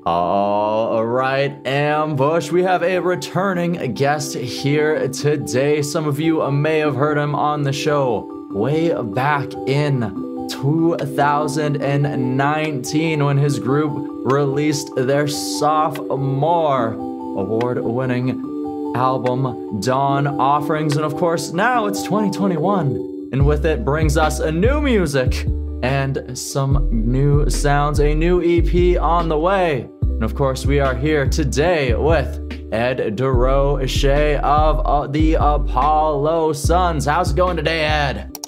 All right, Ambush, we have a returning guest here today. Some of you may have heard him on the show way back in 2019 when his group released their sophomore award-winning album, Dawn Offerings. And of course, now it's 2021, and with it brings us a new music and some new sounds, a new EP on the way. And of course, we are here today with Ed Durocher of the Apollo Suns. How's it going today, Ed?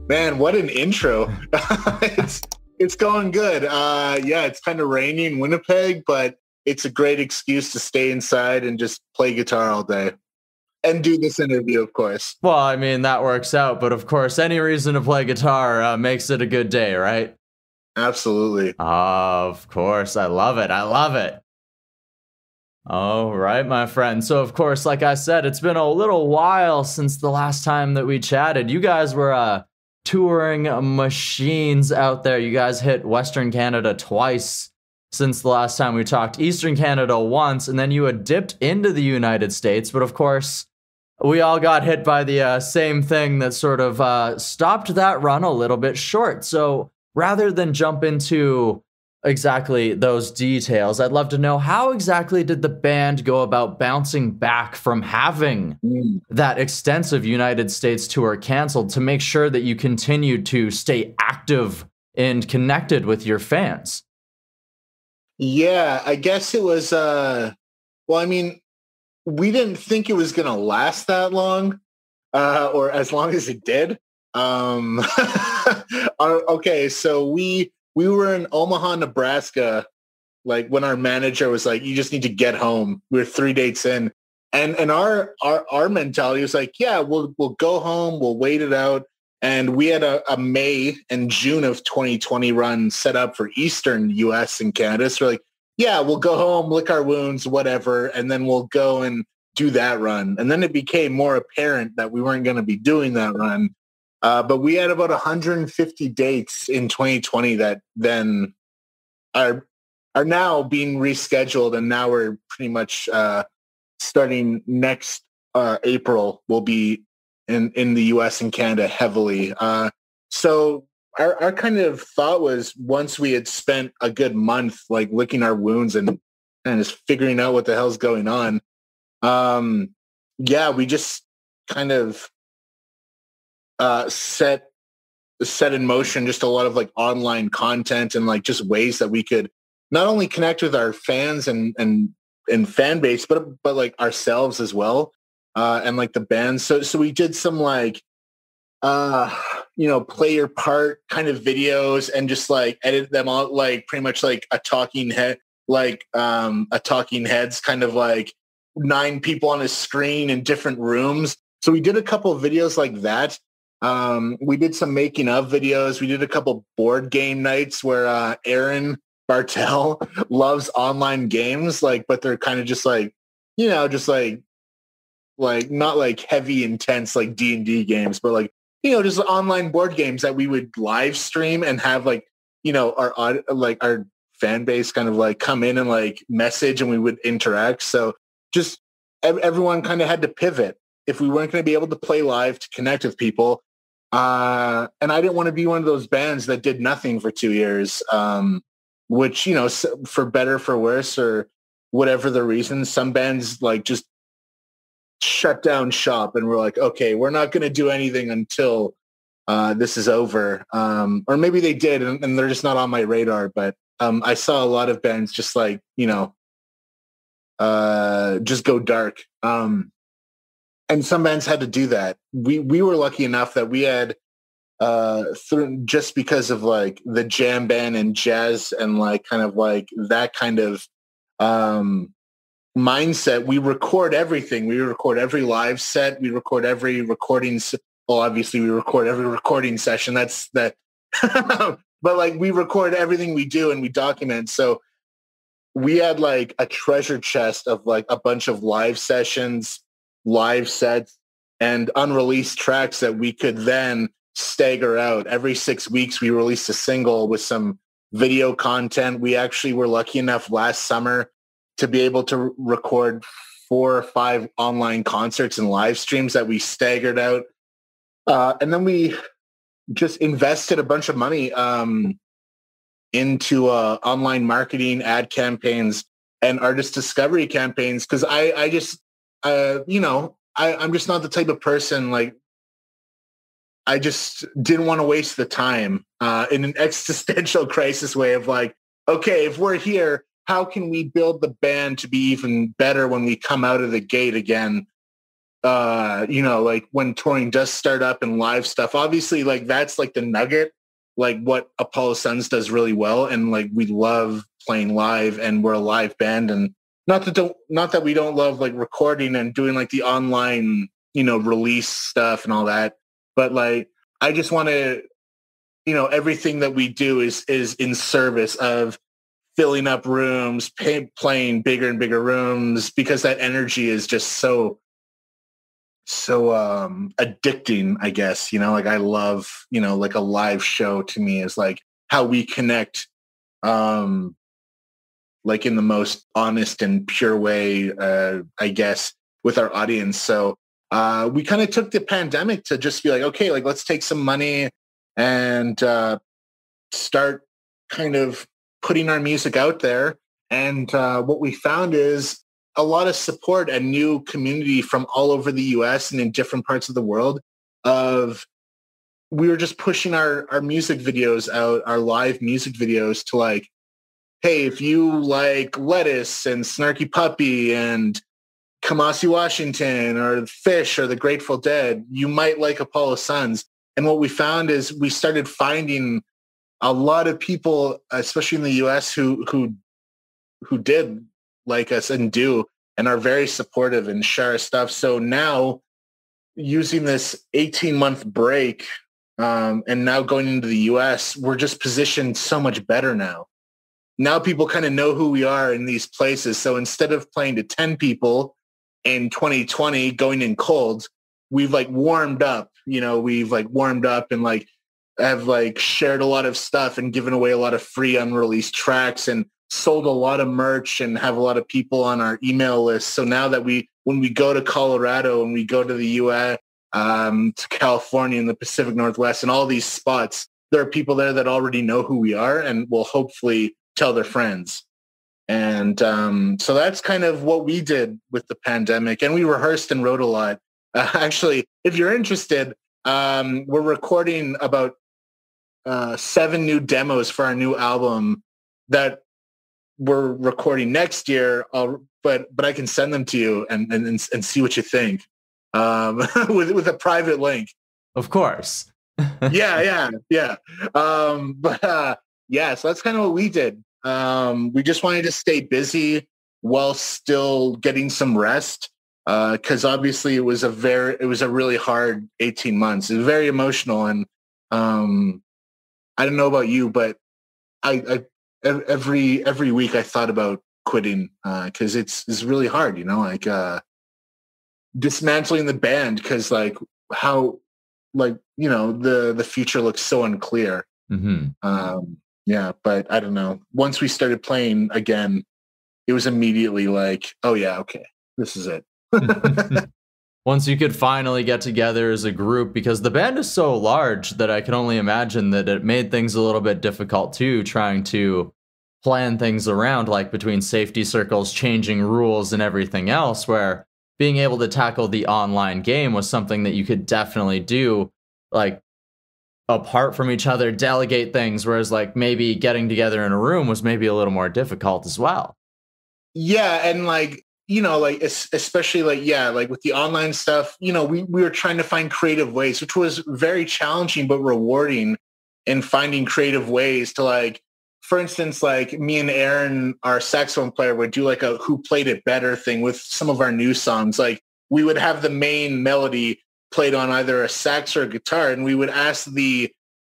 Man, what an intro. It's going good. Yeah, it's kind of rainy in Winnipeg, but it's a great excuse to stay inside and just play guitar all day. And do this interview, of course. Well, I mean, that works out, but of course, any reason to play guitar makes it a good day, right? Absolutely. Of course. I love it. I love it. All right, my friend. So, of course, like I said, it's been a little while since the last time that we chatted. You guys were touring machines out there. You guys hit Western Canada twice since the last time we talked. Eastern Canada once, and then you had dipped into the United States. But, of course, we all got hit by the same thing that sort of stopped that run a little bit short. So rather than jump into exactly those details, I'd love to know, how exactly did the band go about bouncing back from having that extensive United States tour canceled to make sure that you continued to stay active and connected with your fans? Yeah, I guess it was, well, I mean, we didn't think it was going to last that long, or as long as it did. Okay, so we were in Omaha, Nebraska, like when our manager was like, you just need to get home. We were 3 dates in. And our mentality was like, yeah, we'll go home, we'll wait it out. And we had a May and June of 2020 run set up for Eastern US and Canada. So we're like, yeah, we'll go home, lick our wounds, whatever, and then we'll go and do that run. And then it became more apparent that we weren't going to be doing that run. But we had about 150 dates in 2020 that then are now being rescheduled. And now we're pretty much starting next April, we'll be in the US and Canada heavily. So our kind of thought was, once we had spent a good month like licking our wounds and just figuring out what the hell's going on, yeah, we just kind of set in motion just a lot of like online content and like just ways that we could not only connect with our fans and fan base, but like ourselves as well, and like the band. So we did some like play your part kind of videos and just like edit them out like pretty much like a talking head, like a talking heads, kind of like 9 people on a screen in different rooms. So we did a couple of videos like that. We did some making of videos. We did a couple board game nights where Aaron Bartel loves online games, like, but they're kind of just like, just like not like heavy, intense, like D&D games, but like, just online board games that we would live stream and have like, our fan base kind of like come in and like message and we would interact. So just everyone kind of had to pivot if we weren't going to be able to play live to connect with people. And I didn't want to be one of those bands that did nothing for 2 years, which, for better, for worse, or whatever the reason, some bands like just shut down shop and we're like, okay, we're not going to do anything until this is over. Or maybe they did and they're just not on my radar. But I saw a lot of bands just like, just go dark. And some bands had to do that. We were lucky enough that we had, just because of like the jam band and jazz and like kind of like that kind of mindset, we record everything. We record every live set. We record every recording. Well, obviously we record every recording session. That's that. But like we record everything we do and we document. So we had like a treasure chest of like a bunch of live sessions, live sets, and unreleased tracks that we could then stagger out. Every 6 weeks we released a single with some video content. We actually were lucky enough last summer to be able to record 4 or 5 online concerts and live streams that we staggered out. And then we just invested a bunch of money into online marketing, ad campaigns, and artist discovery campaigns. Because I'm just not the type of person, like, I just didn't want to waste the time in an existential crisis way of like, okay, if we're here, how can we build the band to be even better when we come out of the gate again? Like when touring does start up and live stuff, obviously, like that's like the nugget, like what Apollo Suns does really well. And like, we love playing live, and we're a live band, and not that we don't love like recording and doing like the online, release stuff and all that. But like, I just want to, everything that we do is in service of filling up rooms, playing bigger and bigger rooms, because that energy is just so addicting, I guess. Like, I love, like a live show to me is like how we connect, like in the most honest and pure way, I guess, with our audience. So we kind of took the pandemic to just be like, okay, like let's take some money and start kind of putting our music out there. And what we found is a lot of support and new community from all over the US and in different parts of the world. We were just pushing our music videos out, our live music videos, to like, hey, if you like Lettuce and Snarky Puppy and Kamasi Washington or Fish or the Grateful Dead, you might like Apollo Suns. And what we found is we started finding a lot of people, especially in the US, who did like us and do, and are very supportive and share our stuff. So now, using this 18-month break and now going into the US, we're just positioned so much better now. Now people kind of know who we are in these places. So instead of playing to 10 people in 2020 going in cold, we've like warmed up, we've like warmed up and like have like shared a lot of stuff and given away a lot of free unreleased tracks and sold a lot of merch and have a lot of people on our email list. So now that when we go to Colorado and we go to the US, to California and the Pacific Northwest and all these spots, there are people there that already know who we are and will hopefully tell their friends. And so that's kind of what we did with the pandemic. And we rehearsed and wrote a lot. Actually, if you're interested, we're recording about 7 new demos for our new album that we're recording next year. But I can send them to you and see what you think with a private link. Of course. Yeah. So that's kind of what we did. We just wanted to stay busy while still getting some rest. Cause obviously it was a really hard 18 months. It was very emotional. And, I don't know about you, but I every week I thought about quitting, cause it's really hard, like, dismantling the band. Cause like how, like, the future looks so unclear. Mm-hmm. Yeah, but I don't know. Once we started playing again, it was immediately like, oh yeah, okay, this is it. Once you could finally get together as a group, because the band is so large that I can only imagine that it made things a little bit difficult too, trying to plan things around, like between safety circles, changing rules and everything else, where being able to tackle the online game was something that you could definitely do, like, apart from each other, delegate things, whereas like maybe getting together in a room was maybe a little more difficult as well. Yeah, and like, like especially like, like with the online stuff, we were trying to find creative ways, which was very challenging but rewarding, in finding creative ways to, like, for instance, like me and Aaron, our saxophone player, would do like a Who Played It Better thing with some of our new songs. Like, we would have the main melody played on either a sax or a guitar, and we would ask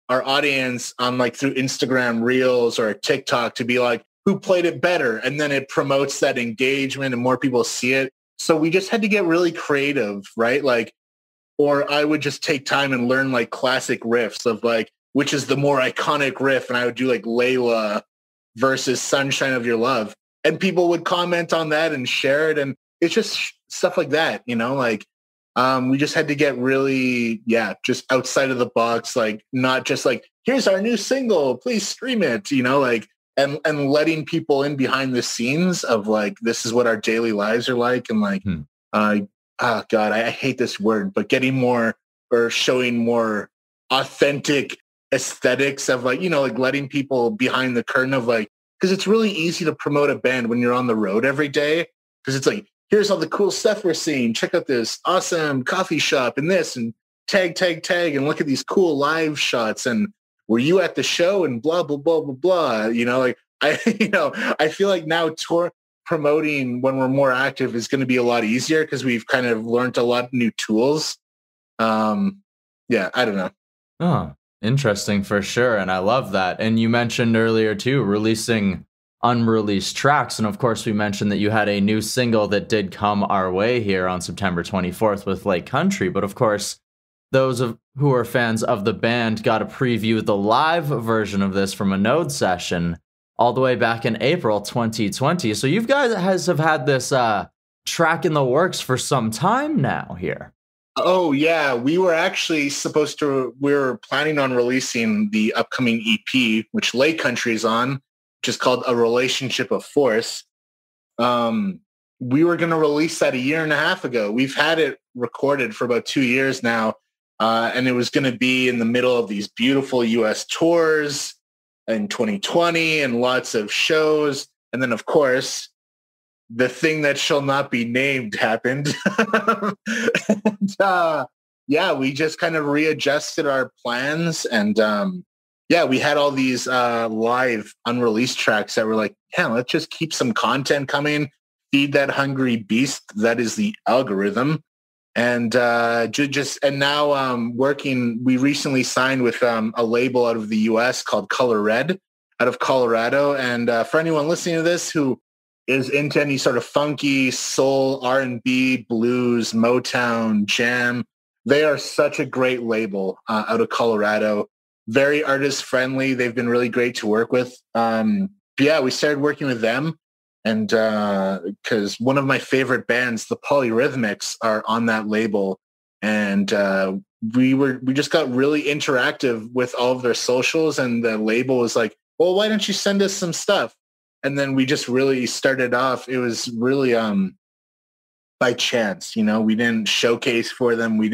our audience on, like, through Instagram Reels or TikTok to be like, who played it better? And then it promotes that engagement and more people see it. So we just had to get really creative, right? Like, or I would just take time and learn like classic riffs of like, which is the more iconic riff, and I would do like Layla versus Sunshine of Your Love, and people would comment on that and share it, and it's just stuff like that, like we just had to get really, just outside of the box, like not just like, here's our new single, please stream it, like, and letting people in behind the scenes of like, this is what our daily lives are like. And like, oh God, I hate this word, but getting more or showing more authentic aesthetics of like, like letting people behind the curtain of like, because it's really easy to promote a band when you're on the road every day. Because it's like, here's all the cool stuff we're seeing. Check out this awesome coffee shop and this and tag, and look at these cool live shots. And were you at the show and blah, blah, blah, blah, blah. Like I feel like now tour promoting when we're more active is going to be a lot easier because we've kind of learned a lot of new tools. I don't know. Oh, interesting for sure. And I love that. And you mentioned earlier too, releasing unreleased tracks. And of course, we mentioned that you had a new single that did come our way here on September 24th with Lake Country. But of course, those who are fans of the band got to preview the live version of this from a Node session all the way back in April 2020. So you guys have had this track in the works for some time now here. Oh, yeah. We were actually we were planning on releasing the upcoming EP, which Lake Country is on, which is called A Relationship of Force. We were going to release that a year and a half ago. We've had it recorded for about 2 years now. And it was going to be in the middle of these beautiful US tours in 2020 and lots of shows. And then, of course, the thing that shall not be named happened. And, we just kind of readjusted our plans. And we had all these live unreleased tracks that were like, let's just keep some content coming, feed that hungry beast that is the algorithm. And now working, we recently signed with a label out of the US called Color Red out of Colorado. And for anyone listening to this who is into any sort of funky soul, R&B, blues, Motown, jam, they are such a great label out of Colorado. Very artist friendly. They've been really great to work with. We started working with them. And because one of my favorite bands, the Polyrhythmics, are on that label. And we just got really interactive with all of their socials. And the label was like, well, why don't you send us some stuff? And then we just really started off. It was really by chance, we didn't showcase for them. We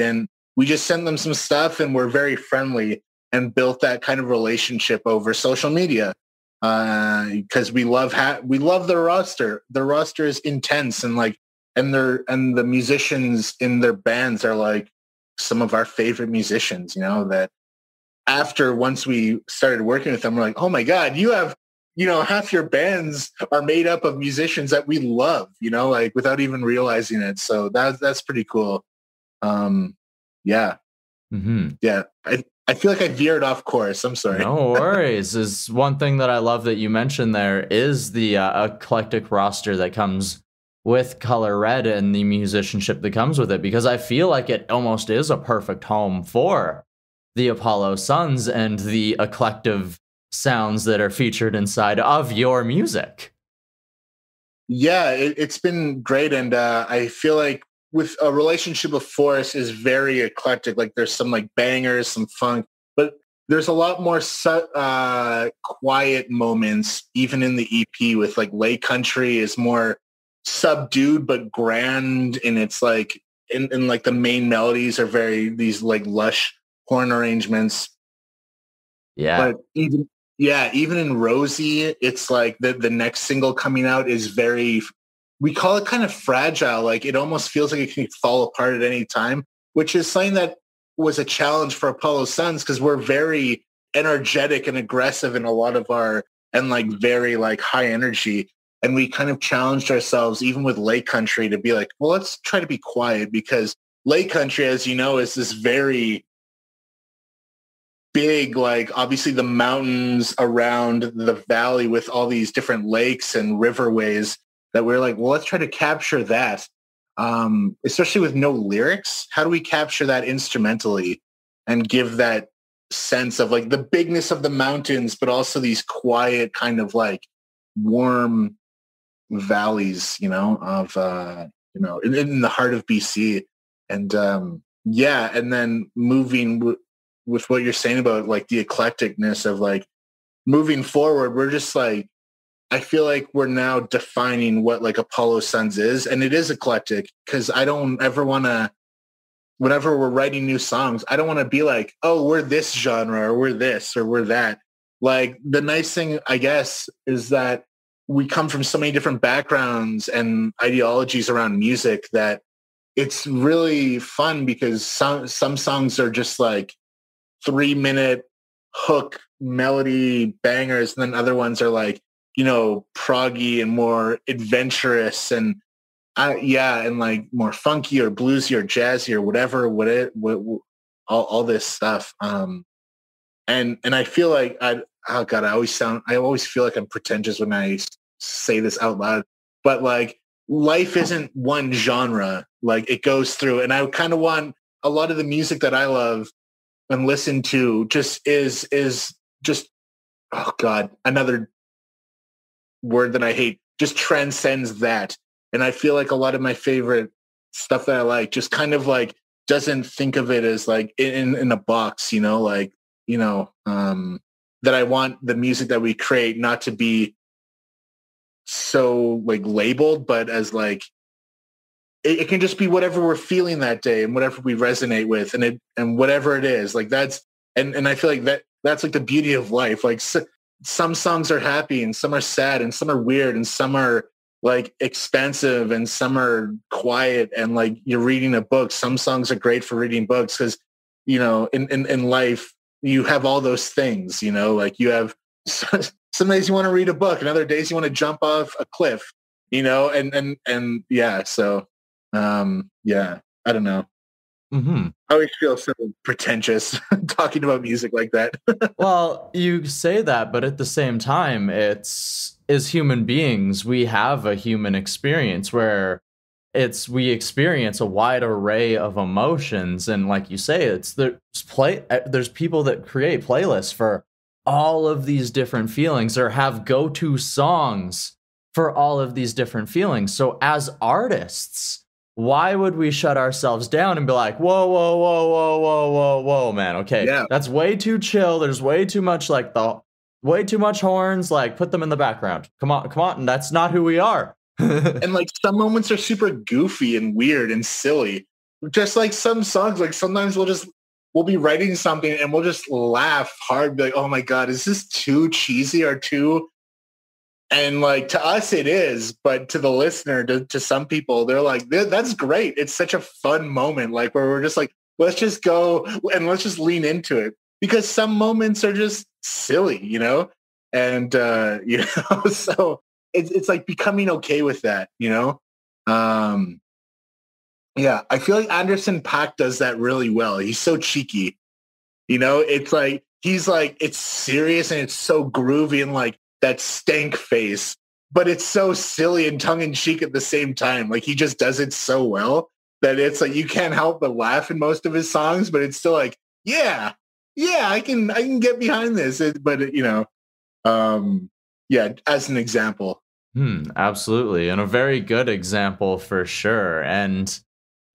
just sent them some stuff and we're very friendly and built that kind of relationship over social media. Because we love the roster. The roster is intense and the musicians in their bands are like some of our favorite musicians, that once we started working with them, we're like, oh my God, you have, half your bands are made up of musicians that we love, like without even realizing it. So that's pretty cool. I feel like I veered off course. I'm sorry. No worries. Is one thing that I love that you mentioned there is the eclectic roster that comes with Color Red and the musicianship that comes with it, because I feel like it almost is a perfect home for the Apollo Suns and the eclectic sounds that are featured inside of your music. Yeah, it's been great. And I feel like with A Relationship of Force is very eclectic. Like there's some like bangers, some funk, but there's a lot more quiet moments, even in the EP. With like Lake Country is more subdued but grand, and it's like in like the main melodies are these like lush horn arrangements. Yeah, but even in Rosie, it's like the next single coming out is very. We call it kind of fragile. Like it almost feels like it can fall apart at any time, which is something that was a challenge for Apollo Suns because we're very energetic and aggressive in a lot of and like very like high energy. And we kind of challenged ourselves even with Lake Country to be like, well, let's try to be quiet, because Lake Country, as you know, is this very big, like obviously the mountains around the valley with all these different lakes and riverways. That we're like, well, let's try to capture that, especially with no lyrics. How do we capture that instrumentally and give that sense of like the bigness of the mountains, but also these quiet kind of like warm valleys, of, in the heart of BC. And and then moving with what you're saying about like the eclecticness of like moving forward, we're just like, I feel like we're now defining what like Apollo Suns is, and it is eclectic because I don't ever want to, whenever we're writing new songs, I don't want to be like, oh, we're this genre or we're this or we're that. Like the nice thing, I guess, is that we come from so many different backgrounds and ideologies around music that it's really fun because some songs are just like 3-minute hook melody bangers, and then other ones are like, proggy and more adventurous and and like more funky or bluesy or jazzy or whatever, all this stuff. And I feel like I always feel like I'm pretentious when I say this out loud, but like life isn't one genre. Like it goes through, and I kind of want a lot of the music that I love and listen to just is just, oh God, another word that I hate, just transcends that. And I feel like a lot of my favorite stuff that I like just kind of like doesn't think of it as like in a box, that I want the music that we create not to be so like labeled, but as like, it can just be whatever we're feeling that day and whatever we resonate with, and whatever it is, like that's, and I feel like that's like the beauty of life. Like some songs are happy and some are sad and some are weird and some are like expansive and some are quiet and like you're reading a book. Some songs are great for reading books because, in life you have all those things, like you have some days you want to read a book and other days you want to jump off a cliff, and yeah. So, I don't know. Mm-hmm. I always feel so pretentious talking about music like that. Well, you say that, but at the same time, it's as human beings, we have a human experience where we experience a wide array of emotions, and like you say, there's people that create playlists for all of these different feelings or have go-to songs for all of these different feelings. So as artists, why would we shut ourselves down and be like, whoa, whoa, whoa, whoa, whoa, whoa, whoa, man, okay, yeah, that's way too chill. There's way too much way too much horns, like put them in the background. Come on, and that's not who we are. And like some moments are super goofy and weird and silly. Just like some songs, like sometimes we'll be writing something and we'll just laugh hard, be like, oh my God, is this too cheesy or too? And like to us it is, but to the listener, to some people, they're like, that's great. It's such a fun moment, like where we're just like, let's just go and let's just lean into it. Because some moments are just silly, and so it's like becoming okay with that, Yeah, I feel like Anderson .Paak does that really well. He's so cheeky, it's like, it's serious and it's so groovy and like that stank face, but it's so silly and tongue-in-cheek at the same time. Like he just does it so well that it's like you can't help but laugh in most of his songs, but it's still like, yeah, I can get behind this. As an example. Absolutely, and a very good example for sure. And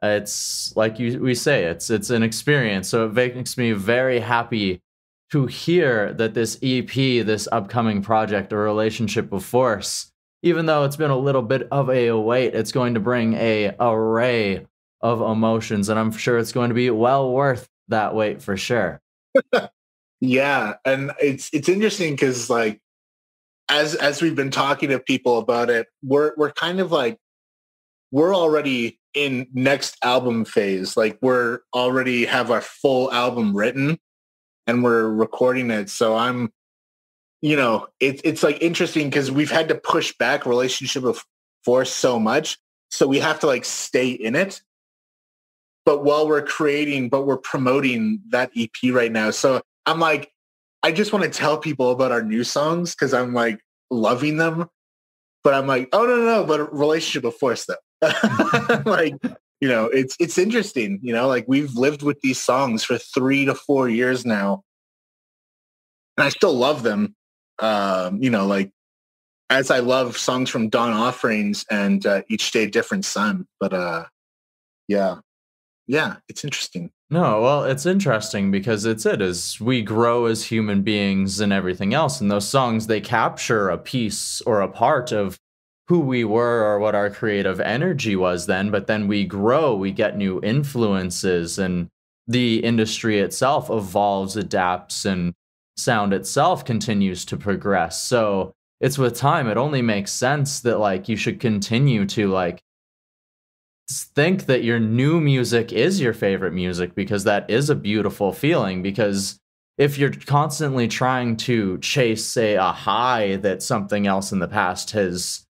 it's like we say, it's an experience. So it makes me very happy to hear that this EP, this upcoming project, A Relationship of Force, even though it's been a little bit of a wait, it's going to bring a array of emotions, and I'm sure it's going to be well worth that wait for sure. Yeah, and it's interesting because like as we've been talking to people about it, we're kind of like we're already in next album phase. Like we're already have our full album written and we're recording it. So I'm, it's like interesting because we've had to push back Relationship of Force so much. So we have to like stay in it. But while we're promoting that EP right now. So I'm like, I just want to tell people about our new songs because I'm like loving them. But I'm like, oh no, but Relationship of Force though. Like, it's interesting, like we've lived with these songs for 3 to 4 years now. and I still love them. Like as I love songs from Dawn Offerings and Each Day Different Sun. But yeah, it's interesting. No, well, it's interesting because as we grow as human beings and everything else, and those songs, they capture a piece or a part of who we were or what our creative energy was then, but then we grow, we get new influences, and the industry itself evolves, adapts, and sound itself continues to progress. So it's with time, it only makes sense that like you should continue to like think that your new music is your favorite music, because that is a beautiful feeling. Because if you're constantly trying to chase, say, a high that something else in the past has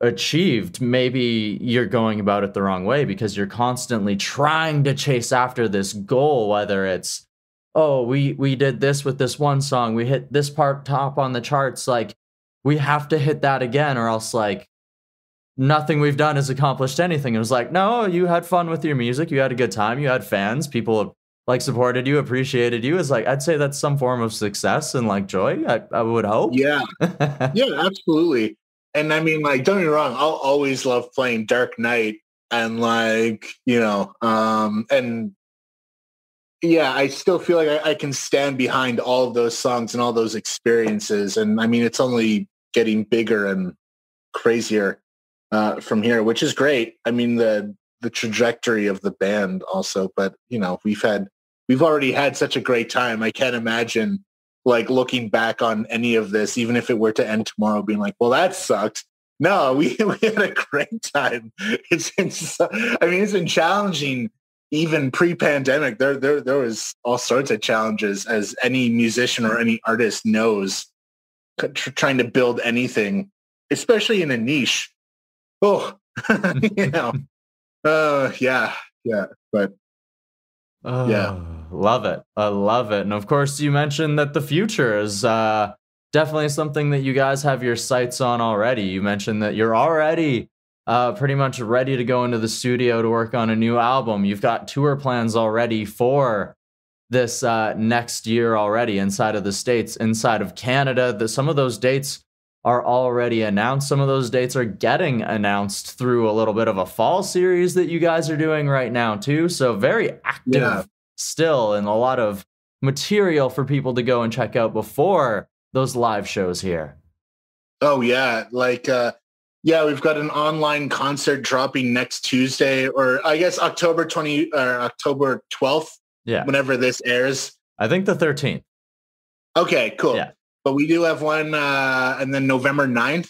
achieved, maybe you're going about it the wrong way, because you're constantly trying to chase after this goal, whether it's, oh, we did this with this one song, we hit this part top on the charts, like we have to hit that again, or else like nothing we've done has accomplished anything. It was like, no, you had fun with your music, you had a good time, you had fans, people like supported you, appreciated you. It's like, I'd say that's some form of success and like joy, I would hope. Yeah, absolutely. And I mean, like, don't get me wrong, I'll always love playing Dark Knight, and like, and yeah, I still feel like I can stand behind all of those songs and all those experiences. And I mean, it's only getting bigger and crazier from here, which is great. I mean, the trajectory of the band also, but we've already had such a great time. I can't imagine like looking back on any of this, even if it were to end tomorrow, being like, well, that sucked. No, we had a great time. It's been challenging even pre-pandemic. There was all sorts of challenges, as any musician or any artist knows, trying to build anything, especially in a niche. Oh, but yeah. Love it. I love it. And of course, you mentioned that the future is definitely something that you guys have your sights on already. You mentioned that you're already pretty much ready to go into the studio to work on a new album. You've got tour plans already for this next year already, inside of the States, inside of Canada. Some of those dates are already announced. Some of those dates are getting announced through a little bit of a fall series that you guys are doing right now too. So very active still, and a lot of material for people to go and check out before those live shows here. Oh yeah. Like, we've got an online concert dropping next Tuesday, or I guess October 12th. Yeah. Whenever this airs. I think the 13th. Okay, cool. Yeah. But we do have one, and then November 9th.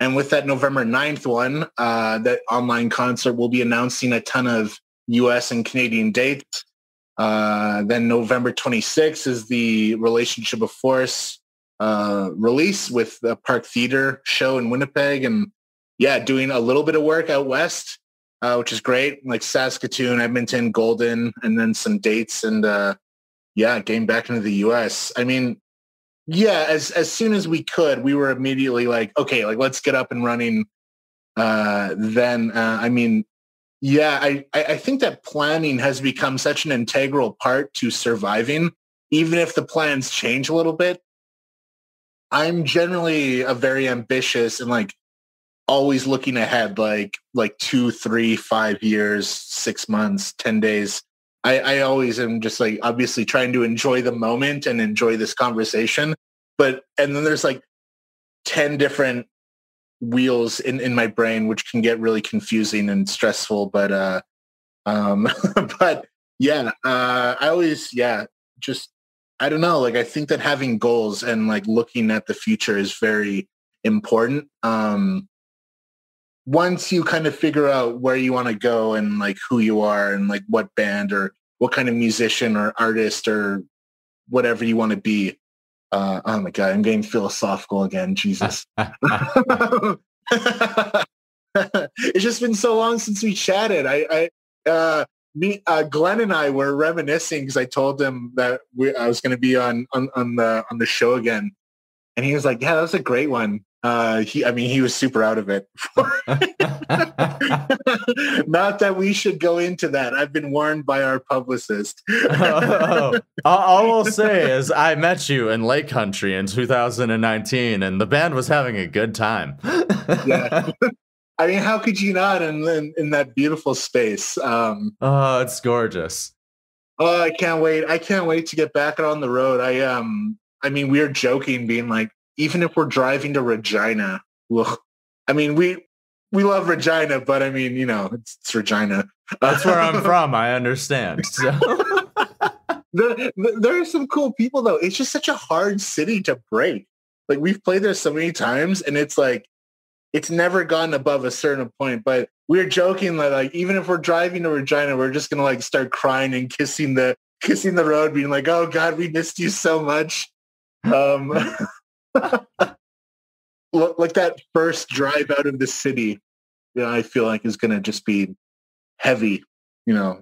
And with that November 9th one, that online concert, will be announcing a ton of US and Canadian dates. Then November 26th is the Relationship of Force release with the Park Theater show in Winnipeg. And doing a little bit of work out west, which is great, like Saskatoon, Edmonton, Golden, and then some dates. And getting back into the US. I mean, as soon as we could, we were immediately like, okay, like let's get up and running. I think that planning has become such an integral part to surviving, even if the plans change a little bit. I'm generally a very ambitious and like always looking ahead, like 2, 3, 5 years, 6 months, 10 days. I always am just like obviously trying to enjoy the moment and enjoy this conversation. And then there's like 10 different wheels in my brain, which can get really confusing and stressful. But I always, I don't know. Like, I think that having goals and like looking at the future is very important. Once you kind of figure out where you want to go and like who you are and like what band or what kind of musician or artist or whatever you want to be. Oh my God, I'm getting philosophical again. Jesus. It's just been so long since we chatted. Glenn and I were reminiscing because I told him that I was going to be on the show again. And he was like, yeah, that was a great one. He was super out of it. Not that we should go into that. I've been warned by our publicist. All I'll say is I met you in Lake Country in 2019, and the band was having a good time. Yeah. I mean, how could you not in that beautiful space? Oh, it's gorgeous. Oh, I can't wait. I can't wait to get back on the road. I mean, we were joking, being like, even if we're driving to Regina, well, I mean, we love Regina, but I mean, you know, it's Regina. That's where I'm from. I understand. So. There are some cool people, though. It's just such a hard city to break. Like, we've played there so many times, and it's like, it's never gone above a certain point. But we're joking that, like, even if we're driving to Regina, we're just gonna like start crying and kissing the road, being like, "Oh God, we missed you so much." Like that first drive out of the city, you know, I feel like is gonna just be heavy. You know,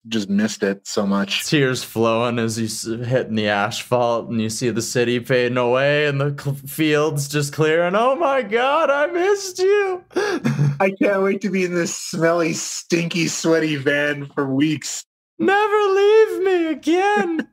just missed it so much. Tears flowing as you hitting the asphalt, and you see the city fading away, and the fields just clearing. Oh my God, I missed you! I can't wait to be in this smelly, stinky, sweaty van for weeks. Never leave me again.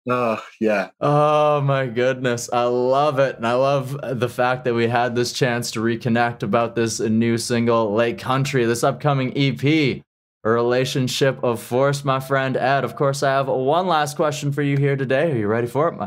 Oh, yeah. Oh my goodness. I love it. And I love the fact that we had this chance to reconnect about this new single, Lake Country, this upcoming EP, A Relationship of Force, my friend Ed. Of course, I have one last question for you here today. Are you ready for it?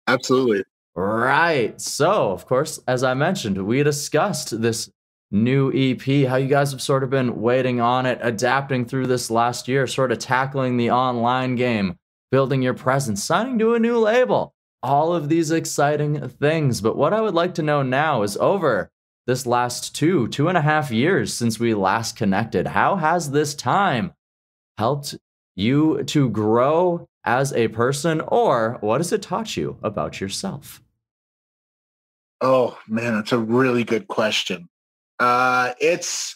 Absolutely. Right. So, of course, as I mentioned, we discussed this new EP, how you guys have sort of been waiting on it, adapting through this last year, sort of tackling the online game, building your presence, signing to a new label, all of these exciting things. But what I would like to know now is, over this last 2.5 years since we last connected, how has this time helped you to grow as a person, or what has it taught you about yourself? Oh man, that's a really good question. It's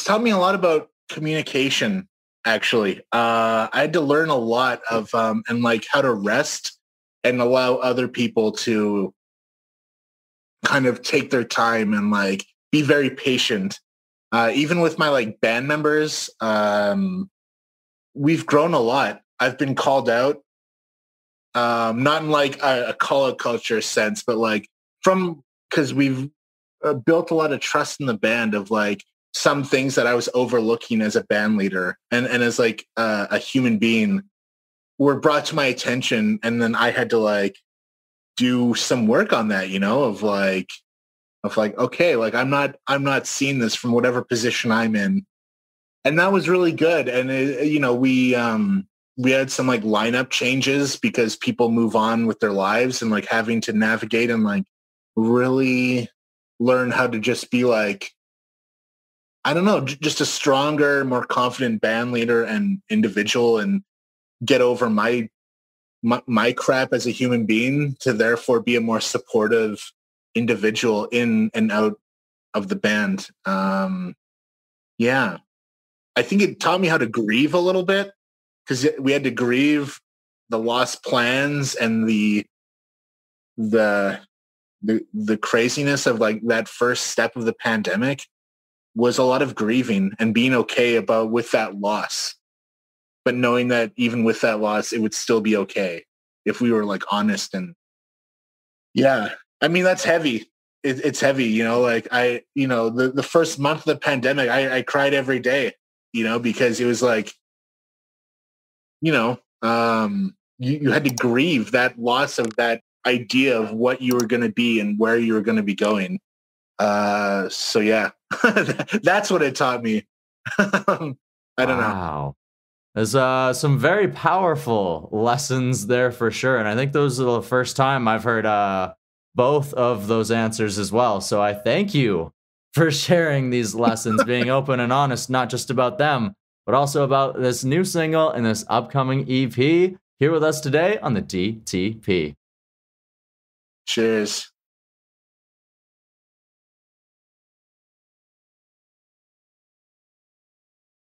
taught me a lot about communication, actually. I had to learn a lot of, and like how to rest and allow other people to kind of take their time and like be very patient. Even with my like band members, we've grown a lot. I've been called out, not in like a call out culture sense, but like because we've built a lot of trust in the band of like some things that I was overlooking as a band leader and as like a human being were brought to my attention. And then I had to like do some work on that, you know, of like, okay, like I'm not seeing this from whatever position I'm in. And that was really good. And we had some like lineup changes because people move on with their lives, and like having to navigate and like really learn how to just be like, I don't know, just a stronger, more confident band leader and individual, and get over my crap as a human being to therefore be a more supportive individual in and out of the band. Yeah, I think it taught me how to grieve a little bit, because we had to grieve the lost plans and the craziness of like that first step of the pandemic was a lot of grieving and being okay with that loss, but knowing that even with that loss, it would still be okay if we were like honest. And yeah, I mean, that's heavy. It's heavy, you know, like the first month of the pandemic, I cried every day, you know, because it was like, you know, you had to grieve that loss of that idea of what you were going to be and where you were going to be going. So yeah, that's what it taught me. I don't know. Wow. There's some very powerful lessons there for sure. And I think those are the first time I've heard both of those answers as well. So I thank you for sharing these lessons, being open and honest, not just about them, but also about this new single and this upcoming EP, here with us today on the DTP. Cheers.